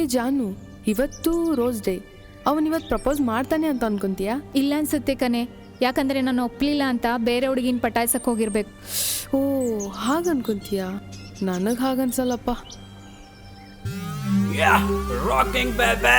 ಏ ಜಾನು, ಇವತ್ತು rose day. ಅವನಿವತ್ತು propose ಮಾಡ್ತಾನೆ ಅಂತ ಅನ್ಕೊಂತೀಯಾ? ಇಲ್ಲ ಅನ್ಸುತ್ತೆ ಕಣೆ, ಯಾಕಂದರೆ ನಾನು ಒಪ್ಪಲಿಲ್ಲ ಅಂತ ಬೇರೆ ಹುಡುಗಿನ ಪಟಾಯಿಸಕ್ಕೆ ಹೋಗಿರ್ಬೇಕು. ಓ, ಹಾಗನ್ಕೊಂತೀಯಾ? ನನಗೆ ಹಾಗನ್ಸಲ್ಲಪ್ಪ. Rocking baby.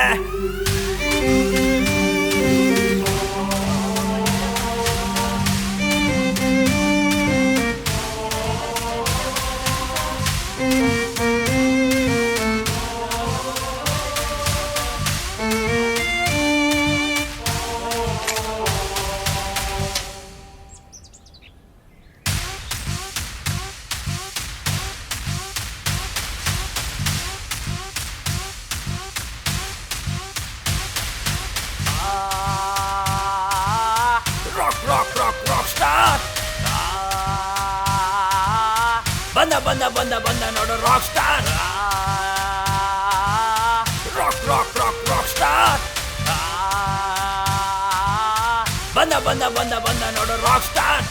Rock star. ಬಂದ ನೋಡು ರಾಕ್ ಸ್ಟಾರ್. Rock star. ಬಂದ ನೋಡು ರಾಕ್ ಸ್ಟಾರ್.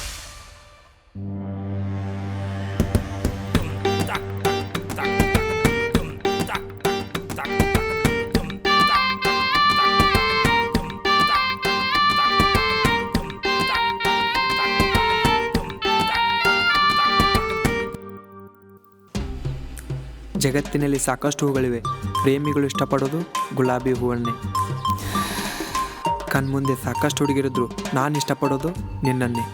ಜಗತ್ತಿನಲ್ಲಿ ಸಾಕಷ್ಟು ಹೂಗಳಿವೆ, ಪ್ರೇಮಿಗಳು ಇಷ್ಟಪಡೋದು ಗುಲಾಬಿ ಹೂವನ್ನೇ. ಕಣ್ಮುಂದೆ ಸಾಕಷ್ಟು ಹುಡುಗಿರಿದ್ರು, ನಾನು ಇಷ್ಟಪಡೋದು ನಿನ್ನನ್ನೇ.